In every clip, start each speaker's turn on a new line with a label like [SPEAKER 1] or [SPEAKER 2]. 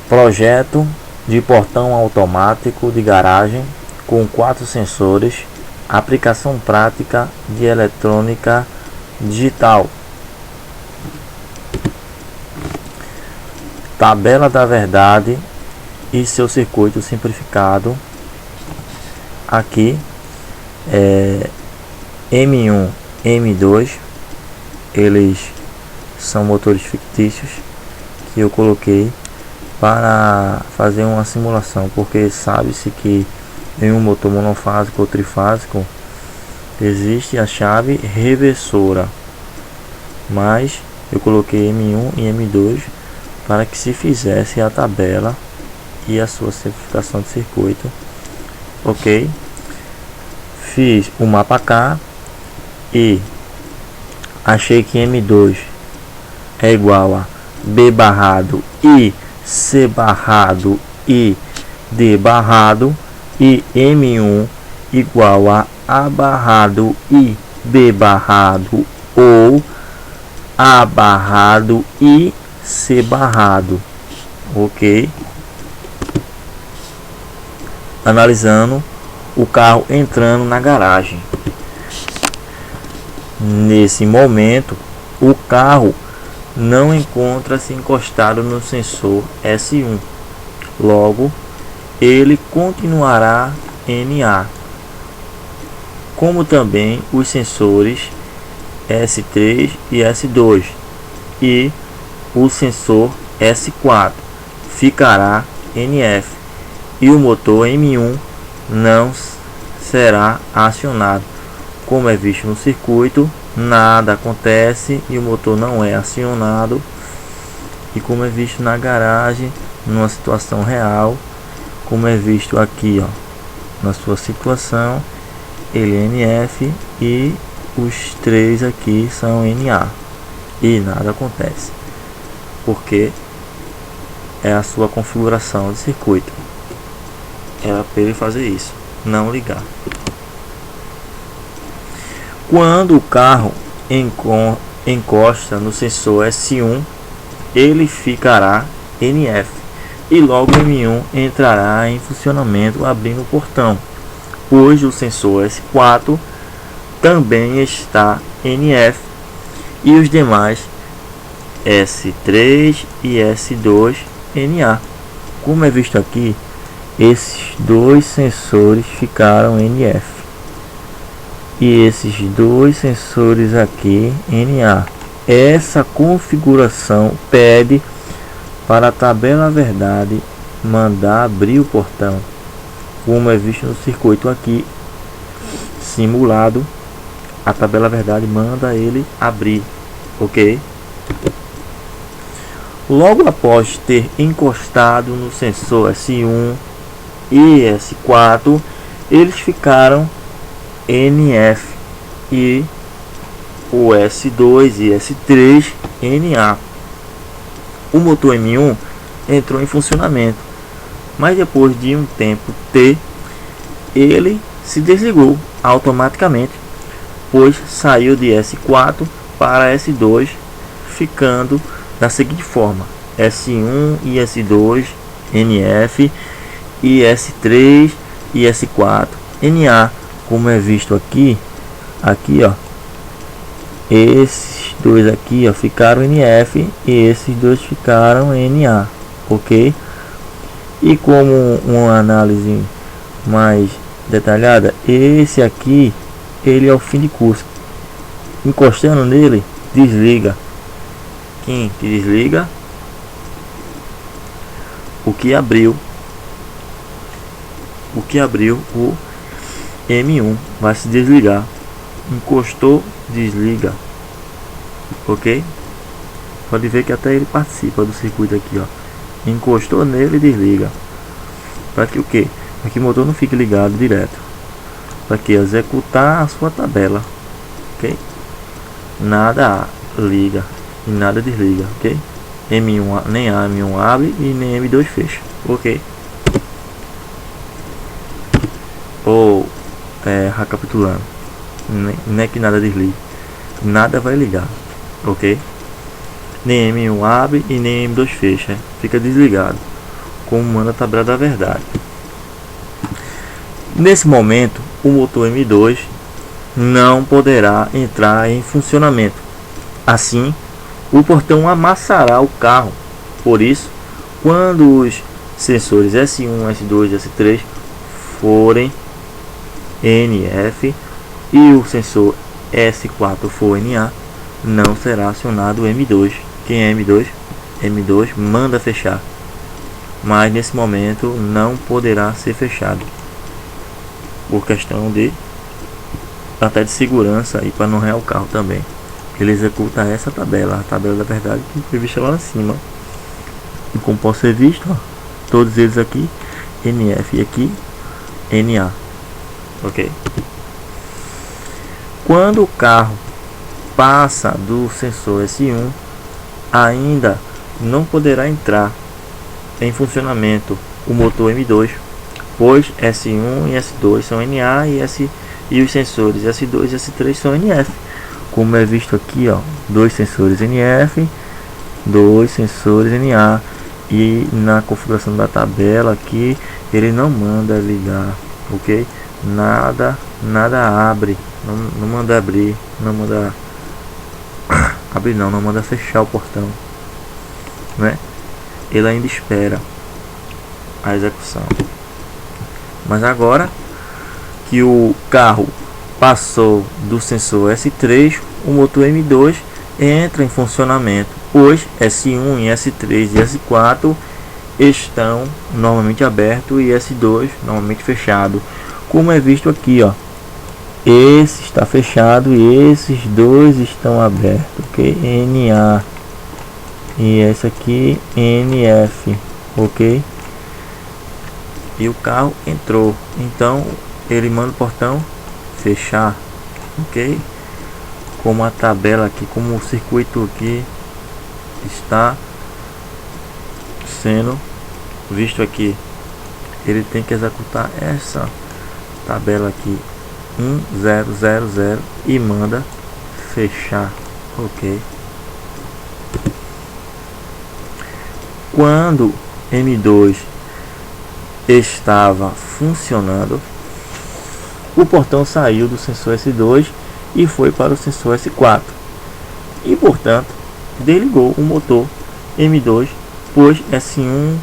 [SPEAKER 1] Projeto de portão automático de garagem com 4 sensores, aplicação prática de eletrônica digital. Tabela da verdade e seu circuito simplificado. Aqui M1, M2, eles são motores fictícios que eu coloquei para fazer uma simulação, porque sabe-se que em um motor monofásico ou trifásico existe a chave reversora, mas eu coloquei M1 e M2 para que se fizesse a tabela e a sua simplificação de circuito. Ok, fiz o mapa K e achei que M2 é igual a B barrado e C barrado e D barrado, e M1 igual a barrado e B barrado, ou A barrado e C barrado. Ok, analisando o carro entrando na garagem. Nesse momento o carro não encontra-se encostado no sensor S1, logo ele continuará NA, como também os sensores S3 e S2, e o sensor S4 ficará NF, e o motor M1 não será acionado. Como é visto no circuito, nada acontece e o motor não é acionado. E como é visto na garagem, numa situação real, como é visto aqui, ó, na sua situação, ele é NF e os 3 aqui são NA, e nada acontece, porque é a sua configuração de circuito. Era para ele fazer isso, não ligar. Quando o carro encosta no sensor S1, ele ficará NF e logo M1 entrará em funcionamento abrindo o portão. Hoje o sensor S4 também está NF e os demais S3 e S2 NA. Como é visto aqui, esses 2 sensores ficaram NF e esses 2 sensores aqui NA. Essa configuração pede para a tabela verdade mandar abrir o portão, como é visto no circuito aqui simulado. A tabela verdade manda ele abrir, ok? Logo após ter encostado no sensor S1 e S4, eles ficaram NF e o S2 e S3 NA. O motor M1 entrou em funcionamento, mas depois de um tempo T, ele se desligou automaticamente, pois saiu de S4 para S2, ficando da seguinte forma: S1 e S2 NF e S3 e S4 NA. Como é visto aqui, ó, esses 2 aqui, ó, ficaram NF e esses 2 ficaram NA, ok? E como uma análise mais detalhada, esse aqui, ele é o fim de curso. Encostando nele, desliga. Quem que desliga? O que abriu o M1 vai se desligar. Encostou, desliga, ok? Pode ver que até ele participa do circuito aqui, ó. Encostou nele, desliga. Para que o que? Para que o motor não fique ligado direto, para que executar a sua tabela, ok? Nada liga e nada desliga, ok? M1 nem A M1 abre e nem M2 fecha, ok? Ou recapitulando, nem que nada desligue, nada vai ligar, ok? nem M1 abre e nem M2 fecha, fica desligado, como manda a tabela da verdade. Nesse momento, o motor M2 não poderá entrar em funcionamento. Assim, o portão amassará o carro. Por isso, quando os sensores S1, S2 e S3 forem NF e o sensor S4 for NA, não será acionado o M2. Quem é M2? M2 manda fechar, mas nesse momento não poderá ser fechado, por questão de até de segurança e para não arranhar o carro também. Ele executa essa tabela, a tabela da verdade que foi vista lá em cima. E como pode ser visto, ó, todos eles aqui NF e aqui NA, ok? Quando o carro passa do sensor S1, ainda não poderá entrar em funcionamento o motor M2, pois S1 e S2 são NA e os sensores S2 e S3 são NF. Como é visto aqui, ó, dois sensores NF, dois sensores NA, e na configuração da tabela aqui ele não manda ligar, ok? Nada abre, não manda abrir, não manda abrir, não manda fechar o portão, né? Ele ainda espera a execução. Mas agora que o carro passou do sensor S3, o motor M2 entra em funcionamento, pois S1 e S3 e S4 estão normalmente abertos e S2 normalmente fechado, como é visto aqui, ó. Esse está fechado e esses dois estão abertos, ok? NA e esse aqui NF, ok? E o carro entrou, então ele manda o portão fechar, ok? Como a tabela aqui, como o circuito aqui está sendo visto aqui, ele tem que executar essa tabela aqui 1000 e manda fechar, ok? Quando M2 estava funcionando, o portão saiu do sensor S2 e foi para o sensor S4 e, portanto, desligou o motor M2, pois S1,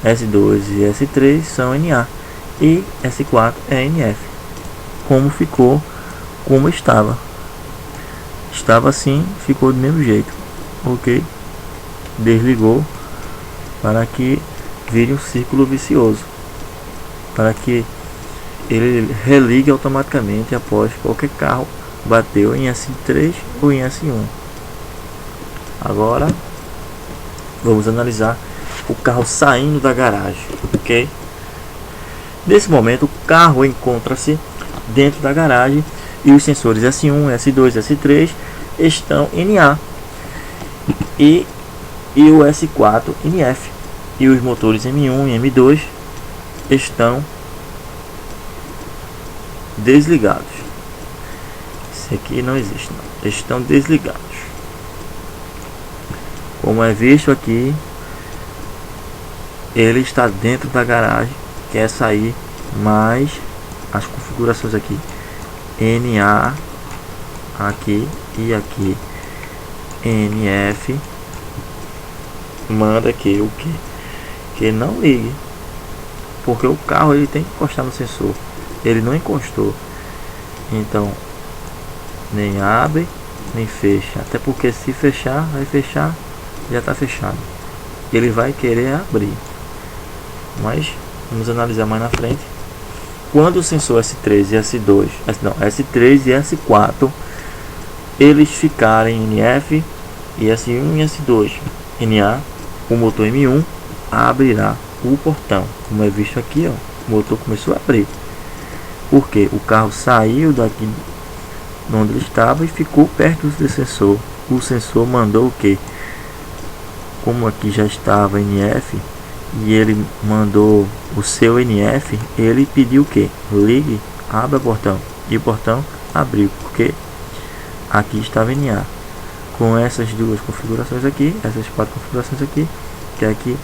[SPEAKER 1] S2 e S3 são NA e S4 é NF. Como ficou, como estava assim, ficou do mesmo jeito, ok? Desligou para que vire um círculo vicioso, para que ele religue automaticamente após qualquer carro bateu em S3 ou em S1. Agora vamos analisar o carro saindo da garagem, ok? Nesse momento o carro encontra-se dentro da garagem e os sensores S1, S2 e S3 estão NA e o S4 NF, e os motores M1 e M2 estão desligados. Esse aqui não existe, não. Estão desligados. Como é visto aqui, ele está dentro da garagem, quer sair, mas as configurações aqui NA aqui e aqui NF manda aqui o que não ligue, porque o carro ele tem que encostar no sensor, ele não encostou, então nem abre nem fecha, até porque se fechar, vai fechar, já está fechado, ele vai querer abrir. Mas vamos analisar mais na frente. Quando o sensor S3 e S2, S3 e S4 eles ficarem NF e S1 e S2 NA, o motor M1 abrirá o portão, como é visto aqui, ó. O motor começou a abrir, porque o carro saiu daqui onde ele estava e ficou perto do sensor. O sensor mandou o que? Como aqui já estava NF e ele mandou o seu NF, ele pediu o que? Ligue, abra o portão, e o portão abriu, porque aqui estava NA. com essas duas configurações aqui, essas 4 configurações aqui, que é que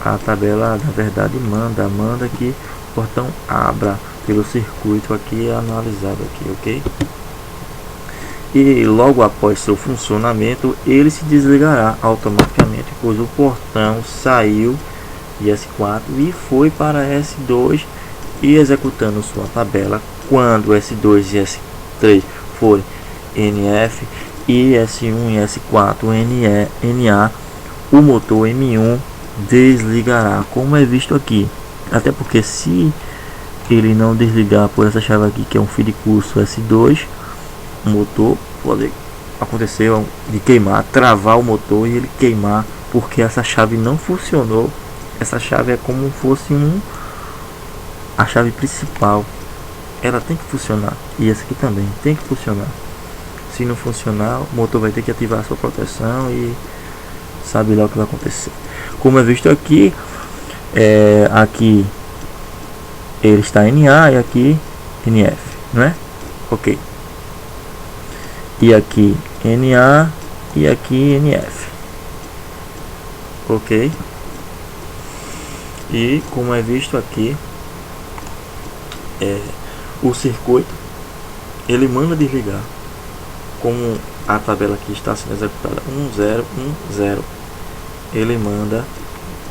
[SPEAKER 1] a tabela na verdade manda que o portão abra pelo circuito aqui analisado aqui, ok? E logo após seu funcionamento ele se desligará automaticamente, pois o portão saiu de S4 e foi para S2, e executando sua tabela, quando S2 e S3 forem NF e S1 e S4 NA, o motor M1 desligará, como é visto aqui. Até porque se ele não desligar por essa chave aqui, que é um fio de curso S2, o motor pode acontecer de queimar, travar o motor e ele queimar, porque essa chave não funcionou. Essa chave é como fosse a chave principal, ela tem que funcionar, e essa aqui também tem que funcionar. Se não funcionar, o motor vai ter que ativar a sua proteção e sabe lá o que vai acontecer. Como é visto aqui, aqui ele está NA e aqui NF, não é? Ok. E aqui NA e aqui NF, ok. E como é visto aqui, o circuito ele manda desligar, como a tabela aqui está sendo executada 1010, ele manda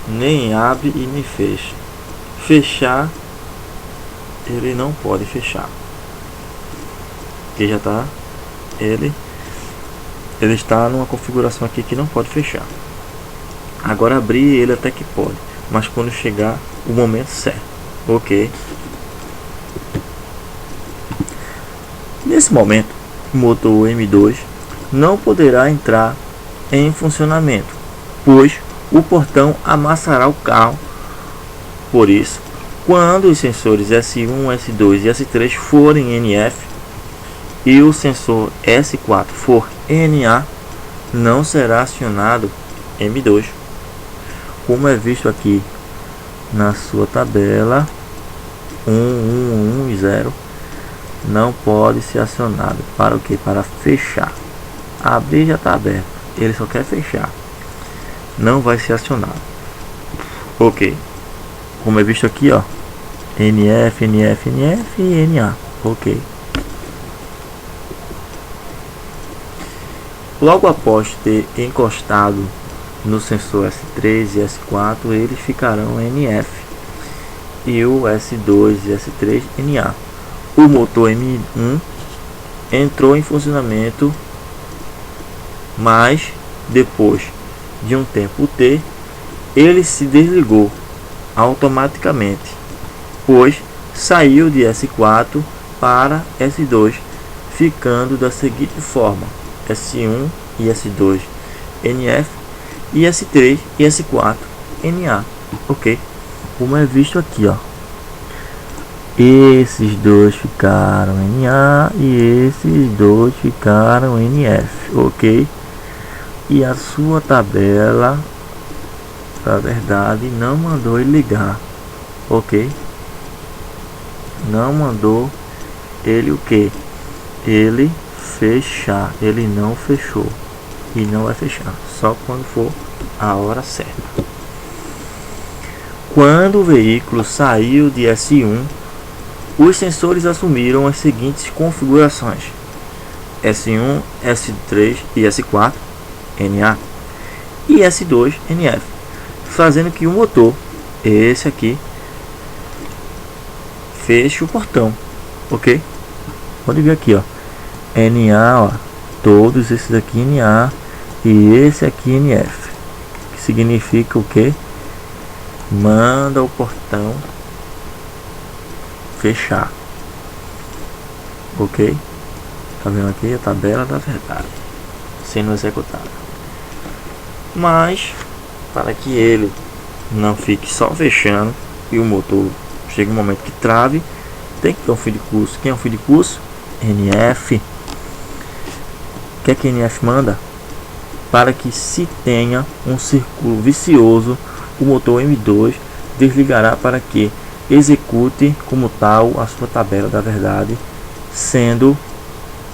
[SPEAKER 1] nem abre e nem fecha. Fechar ele não pode fechar, que já está ele está numa configuração aqui que não pode fechar. Agora abrir ele até que pode, mas quando chegar o momento certo, ok. Nesse momento o motor M2 não poderá entrar em funcionamento, pois o portão amassará o carro. Por isso, quando os sensores S1, S2 e S3 forem NF e o sensor S4 for NA, não será acionado M2, como é visto aqui na sua tabela 1110. Não pode ser acionado. Para o que? Para fechar. Abrir já está aberto, ele só quer fechar, não vai ser acionado, ok. Como é visto aqui, ó, NF, NF, NF e NA, ok. Logo após ter encostado no sensor S3 e S4, eles ficarão NF e o S2 e S3 NA. O motor M1 entrou em funcionamento, mas depois de um tempo T, ele se desligou automaticamente, pois saiu de S4 para S2, ficando da seguinte forma: S1 e S2 NF e S3 e S4 NA, ok. Como é visto aqui, ó, esses dois ficaram NA e esses dois ficaram NF, ok. E a sua tabela, na verdade, não mandou ele ligar, ok. Não mandou ele o que? Ele fechar. Ele não fechou e não vai fechar, só quando for a hora certa. Quando o veículo saiu de S1, os sensores assumiram as seguintes configurações: S1, S3 e S4 NA e S2 NF, fazendo que o motor, esse aqui, feche o portão, ok. Pode ver aqui, ó, NA, ó, todos esses aqui NA e esse aqui NF, que significa o que? Manda o portão fechar, ok. Tá vendo aqui a tabela da verdade sendo executada. Mas para que ele não fique só fechando e o motor chega um momento que trave, tem que ter um fio de curso. Quem é um fio de curso? NF. O que é que NF manda? Para que se tenha um círculo vicioso, o motor M2 desligará para que execute como tal a sua tabela da verdade, sendo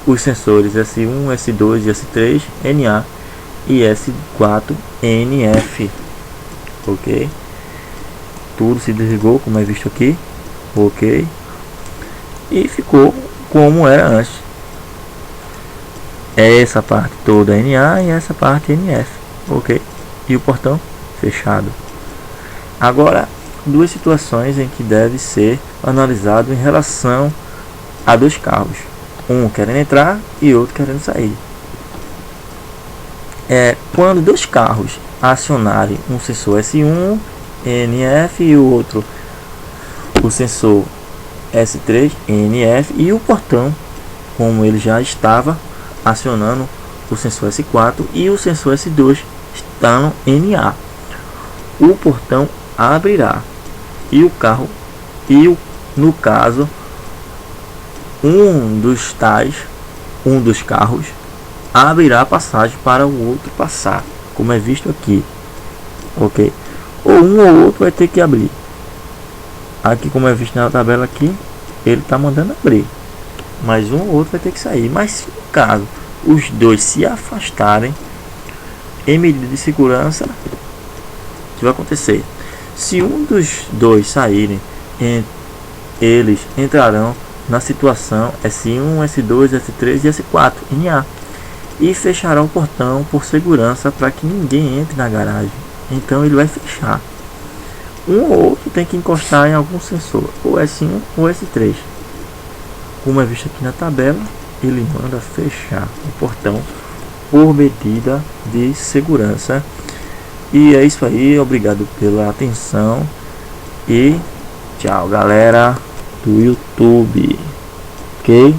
[SPEAKER 1] os sensores S1, S2 e S3, NA e S4, NF. Ok? Tudo se desligou, como é visto aqui. Ok? E ficou como era antes. Essa parte toda NA e essa parte NF. Ok? E o portão fechado. Agora, duas situações em que deve ser analisado em relação a dois carros, um querendo entrar e outro querendo sair. Quando dois carros acionarem um sensor S1 NF e o outro o sensor S3 NF, e o portão, como ele já estava acionando o sensor S4 e o sensor S2 está no NA, o portão abrirá e o carro, no caso, um dos carros abrirá a passagem para o outro passar, como é visto aqui. Ok? Ou um ou outro vai ter que abrir. Aqui, como é visto na tabela aqui, ele está mandando abrir, mas um ou outro vai ter que sair. Mas se no caso os dois se afastarem, em medida de segurança, o que vai acontecer? Se um dos dois saírem, eles entrarão na situação S1, S2, S3 e S4 NA e fecharão o portão por segurança para que ninguém entre na garagem. Então ele vai fechar. Um ou outro tem que encostar em algum sensor, ou S1 ou S3. Como é visto aqui na tabela, ele manda fechar o portão por medida de segurança. E é isso aí, obrigado pela atenção e tchau, galera do YouTube. Ok?